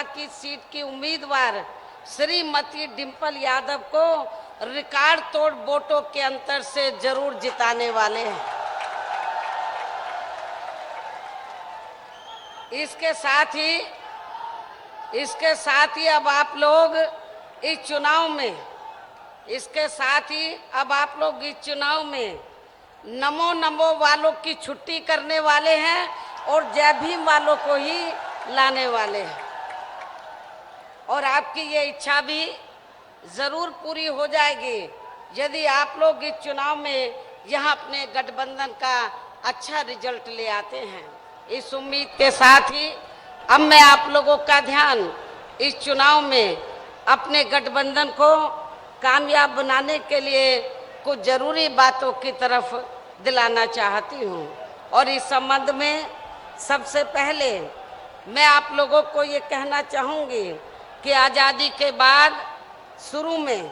लोकसभा की सीट की उम्मीदवार श्रीमती डिंपल यादव को रिकॉर्ड तोड़ वोटों के अंतर से जरूर जिताने वाले हैं। इसके साथ ही अब आप लोग इस चुनाव में नमो नमो वालों की छुट्टी करने वाले हैं और जय भीम वालों को ही लाने वाले हैं। और आपकी ये इच्छा भी जरूर पूरी हो जाएगी यदि आप लोग इस चुनाव में यहाँ अपने गठबंधन का अच्छा रिजल्ट ले आते हैं। इस उम्मीद के साथ ही अब मैं आप लोगों का ध्यान इस चुनाव में अपने गठबंधन को कामयाब बनाने के लिए कुछ जरूरी बातों की तरफ दिलाना चाहती हूँ। और इस संबंध में सबसे पहले मैं आप लोगों को ये कहना चाहूँगी कि आज़ादी के बाद शुरू में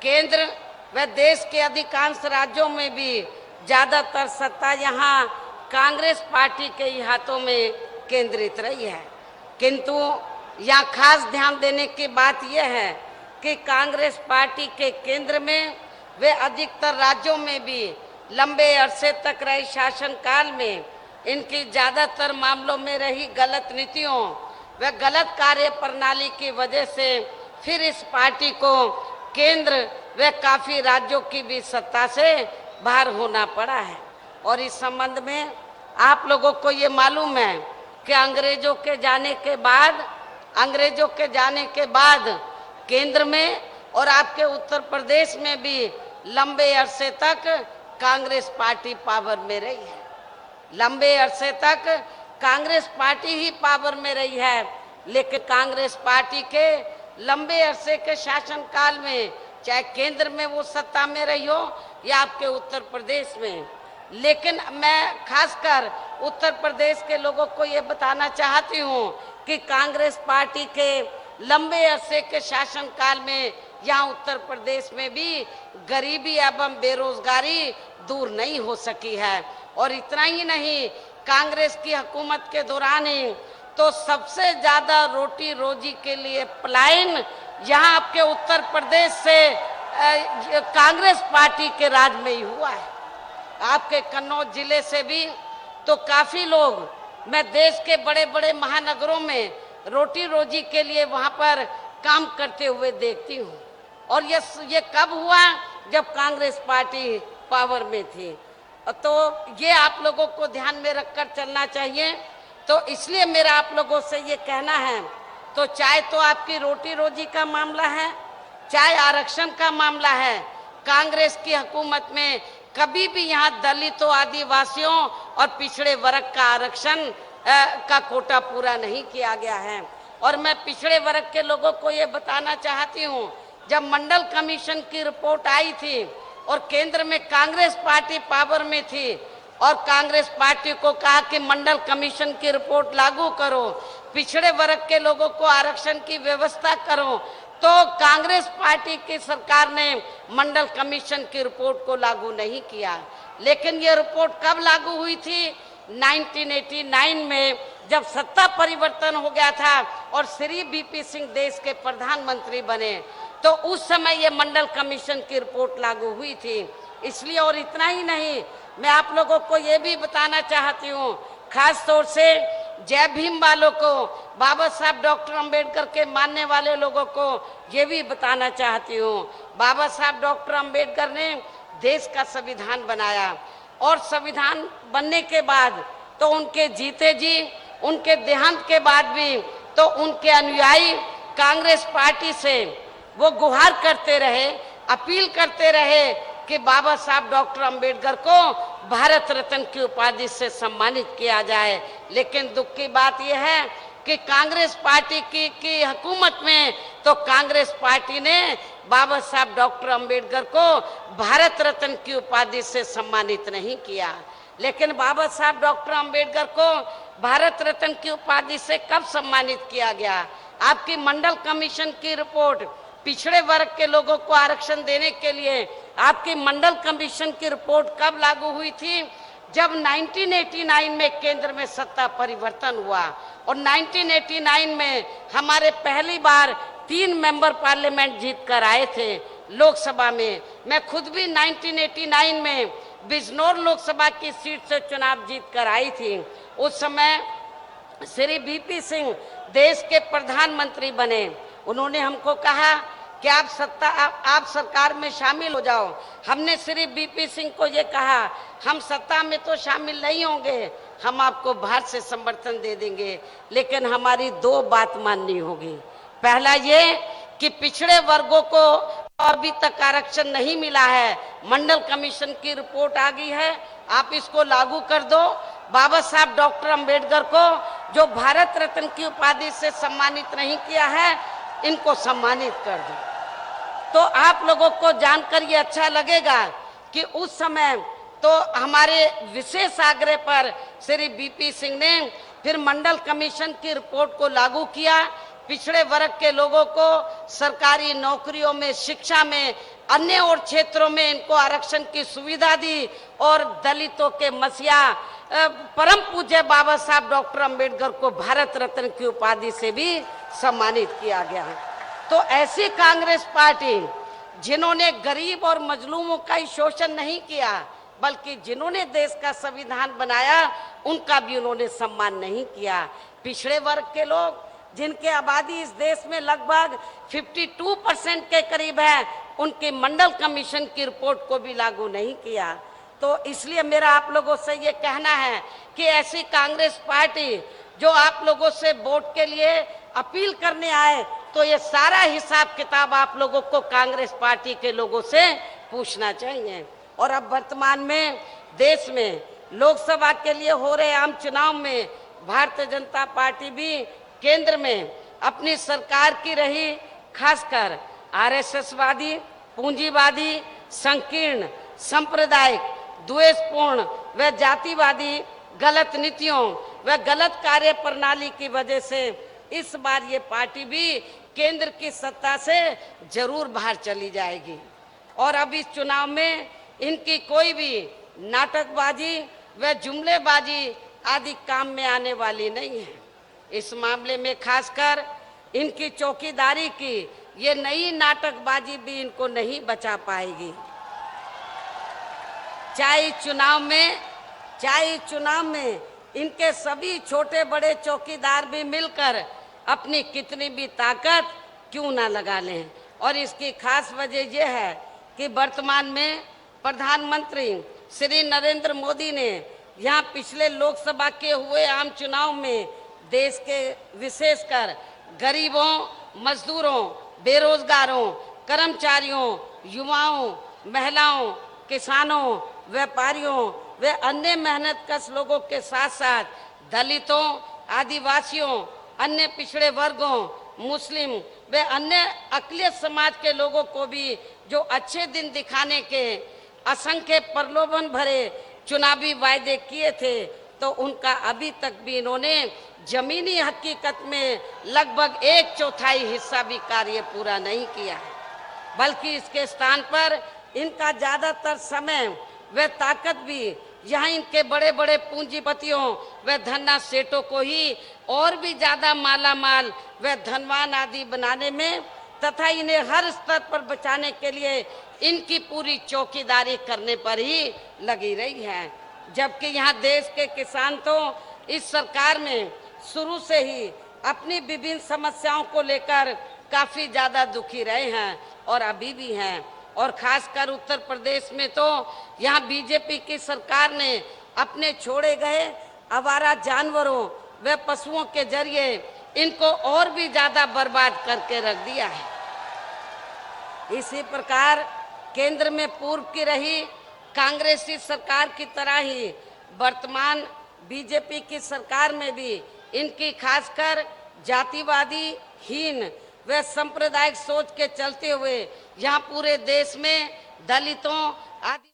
केंद्र व देश के अधिकांश राज्यों में भी ज़्यादातर सत्ता यहाँ कांग्रेस पार्टी के ही हाथों में केंद्रित रही है। किंतु यहाँ खास ध्यान देने की बात यह है कि कांग्रेस पार्टी के केंद्र में वे अधिकतर राज्यों में भी लंबे अरसे तक रहे शासनकाल में इनकी ज़्यादातर मामलों में रही गलत नीतियों व गलत कार्य प्रणाली की वजह से फिर इस पार्टी को केंद्र व काफ़ी राज्यों की भी सत्ता से बाहर होना पड़ा है। और इस संबंध में आप लोगों को ये मालूम है कि अंग्रेजों के जाने के बाद केंद्र में और आपके उत्तर प्रदेश में भी लंबे अरसे तक कांग्रेस पार्टी पावर में रही है। लंबे अरसे तक कांग्रेस पार्टी ही पावर में रही है। लेकिन कांग्रेस पार्टी के लंबे अरसे के शासनकाल में चाहे केंद्र में वो सत्ता में रही हो या आपके उत्तर प्रदेश में, लेकिन मैं खासकर उत्तर प्रदेश के लोगों को ये बताना चाहती हूँ कि कांग्रेस पार्टी के लंबे अरसे के शासनकाल में यहाँ उत्तर प्रदेश में भी गरीबी एवं बेरोजगारी दूर नहीं हो सकी है। और इतना ही नहीं, कांग्रेस की हुकूमत के दौरान ही तो सबसे ज़्यादा रोटी रोजी के लिए पलायन यहाँ आपके उत्तर प्रदेश से कांग्रेस पार्टी के राज में ही हुआ है। आपके कन्नौज जिले से भी तो काफ़ी लोग मैं देश के बड़े बड़े महानगरों में रोटी रोजी के लिए वहाँ पर काम करते हुए देखती हूँ। और ये कब हुआ? जब कांग्रेस पार्टी पावर में थी। तो ये आप लोगों को ध्यान में रखकर चलना चाहिए। तो इसलिए मेरा आप लोगों से ये कहना है, तो चाहे तो आपकी रोटी रोजी का मामला है, चाहे आरक्षण का मामला है, कांग्रेस की हुकूमत में कभी भी यहाँ दलितों, आदिवासियों और पिछड़े वर्ग का आरक्षण का कोटा पूरा नहीं किया गया है। और मैं पिछड़े वर्ग के लोगों को ये बताना चाहती हूँ, जब मंडल कमीशन की रिपोर्ट आई थी और केंद्र में कांग्रेस पार्टी पावर में थी और कांग्रेस पार्टी को कहा कि मंडल कमीशन की रिपोर्ट लागू करो, पिछड़े वर्ग के लोगों को आरक्षण की व्यवस्था करो, तो कांग्रेस पार्टी की सरकार ने मंडल कमीशन की रिपोर्ट को लागू नहीं किया। लेकिन ये रिपोर्ट कब लागू हुई थी? 1989 में, जब सत्ता परिवर्तन हो गया था और श्री बीपी सिंह देश के प्रधानमंत्री बने, तो उस समय ये मंडल कमीशन की रिपोर्ट लागू हुई थी। इसलिए और इतना ही नहीं, मैं आप लोगों को ये भी बताना चाहती हूँ, खास तौर से जय भीम वालों को, बाबा साहब डॉक्टर अंबेडकर के मानने वाले लोगों को ये भी बताना चाहती हूँ, बाबा साहब डॉक्टर अंबेडकर ने देश का संविधान बनाया और संविधान बनने के बाद तो उनके जीते जी, उनके देहांत के बाद भी तो उनके अनुयायी कांग्रेस पार्टी से वो गुहार करते रहे, अपील करते रहे कि बाबा साहब डॉक्टर अंबेडकर को भारत रत्न की उपाधि से सम्मानित किया जाए। लेकिन दुख की बात यह है कि कांग्रेस पार्टी की हुकूमत में तो कांग्रेस पार्टी ने बाबा साहब डॉक्टर अंबेडकर को भारत रत्न की उपाधि से सम्मानित नहीं किया। लेकिन बाबा साहब डॉक्टर अंबेडकर को भारत रत्न की उपाधि से कब सम्मानित किया गया? आपकी मंडल कमीशन की रिपोर्ट, पिछड़े वर्ग के लोगों को आरक्षण देने के लिए आपकी मंडल कमीशन की रिपोर्ट कब लागू हुई थी? जब 1989 में केंद्र में सत्ता परिवर्तन हुआ और 1989 में हमारे पहली बार 3 मेंबर पार्लियामेंट जीत कर आए थे लोकसभा में। मैं खुद भी 1989 में बिजनौर लोकसभा की सीट से चुनाव जीत कर आई थी। उस समय श्री बीपी सिंह देश के प्रधानमंत्री बने। उन्होंने हमको कहा कि आप सरकार में शामिल हो जाओ। हमने श्री बीपी सिंह को ये कहा, हम सत्ता में तो शामिल नहीं होंगे, हम आपको बाहर से समर्थन दे देंगे, लेकिन हमारी 2 बात माननी होगी। पहला ये कि पिछड़े वर्गों को अभी तक आरक्षण नहीं मिला है, मंडल कमीशन की रिपोर्ट आ गई है, आप इसको लागू कर दो। बाबा साहब डॉक्टर अंबेडकर को जो भारत रत्न की उपाधि से सम्मानित नहीं किया है, इनको सम्मानित कर दो। तो आप लोगों को जानकर ये अच्छा लगेगा कि उस समय तो हमारे विशेष आग्रह पर श्री बीपी सिंह ने फिर मंडल कमीशन की रिपोर्ट को लागू किया। पिछड़े वर्ग के लोगों को सरकारी नौकरियों में, शिक्षा में, अन्य और क्षेत्रों में इनको आरक्षण की सुविधा दी और दलितों के मसीहा परम पूज्य बाबा साहब डॉक्टर अंबेडकर को भारत रत्न की उपाधि से भी सम्मानित किया गया। तो ऐसी कांग्रेस पार्टी जिन्होंने गरीब और मजलूमों का ही शोषण नहीं किया, बल्कि जिन्होंने देश का संविधान बनाया उनका भी उन्होंने सम्मान नहीं किया। पिछड़े वर्ग के लोग जिनकी आबादी इस देश में लगभग 52% के करीब है, उनके मंडल कमीशन की रिपोर्ट को भी लागू नहीं किया। तो इसलिए मेरा आप लोगों से ये कहना है कि ऐसी कांग्रेस पार्टी जो आप लोगों से वोट के लिए अपील करने आए, तो ये सारा हिसाब किताब आप लोगों को कांग्रेस पार्टी के लोगों से पूछना चाहिए। और अब वर्तमान में देश में लोकसभा के लिए हो रहे आम चुनाव में भारतीय जनता पार्टी भी केंद्र में अपनी सरकार की रही, खासकर आरएसएसवादी, पूंजीवादी, संकीर्ण, सांप्रदायिक, द्वेषपूर्ण व जातिवादी गलत नीतियों व गलत कार्य प्रणाली की वजह से इस बार ये पार्टी भी केंद्र की सत्ता से जरूर बाहर चली जाएगी। और अब इस चुनाव में इनकी कोई भी नाटकबाजी व जुमलेबाजी आदि काम में आने वाली नहीं है। इस मामले में खासकर इनकी चौकीदारी की ये नई नाटकबाजी भी इनको नहीं बचा पाएगी। चाहे चुनाव में इनके सभी छोटे बड़े चौकीदार भी मिलकर अपनी कितनी भी ताकत क्यों ना लगा लें। और इसकी खास वजह यह है कि वर्तमान में प्रधानमंत्री श्री नरेंद्र मोदी ने यहाँ पिछले लोकसभा के हुए आम चुनाव में देश के विशेषकर गरीबों, मजदूरों, बेरोजगारों, कर्मचारियों, युवाओं, महिलाओं, किसानों, व्यापारियों व अन्य मेहनतकश लोगों के साथ साथ दलितों, आदिवासियों, अन्य पिछड़े वर्गों, मुस्लिम व अन्य अक़लियत समाज के लोगों को भी जो अच्छे दिन दिखाने के असंख्य प्रलोभन भरे चुनावी वायदे किए थे, तो उनका अभी तक भी इन्होंने जमीनी हकीकत में लगभग 1/4 हिस्सा भी कार्य पूरा नहीं किया है, बल्कि इसके स्थान पर इनका ज्यादातर समय व ताकत भी यहाँ इनके बड़े बड़े पूंजीपतियों व धन्ना सेठों को ही और भी ज्यादा मालामाल व धनवान आदि बनाने में तथा इन्हें हर स्तर पर बचाने के लिए इनकी पूरी चौकीदारी करने पर ही लगी रही है। जबकि यहाँ देश के किसान तो इस सरकार में शुरू से ही अपनी विभिन्न समस्याओं को लेकर काफी ज्यादा दुखी रहे हैं और अभी भी हैं। और खासकर उत्तर प्रदेश में तो यहाँ बीजेपी की सरकार ने अपने छोड़े गए आवारा जानवरों व पशुओं के जरिए इनको और भी ज्यादा बर्बाद करके रख दिया है। इसी प्रकार केंद्र में पूर्व की रही कांग्रेसी सरकार की तरह ही वर्तमान बीजेपी की सरकार में भी इनकी खासकर जातिवादी हीन व सांप्रदायिक सोच के चलते हुए यहाँ पूरे देश में दलितों आदि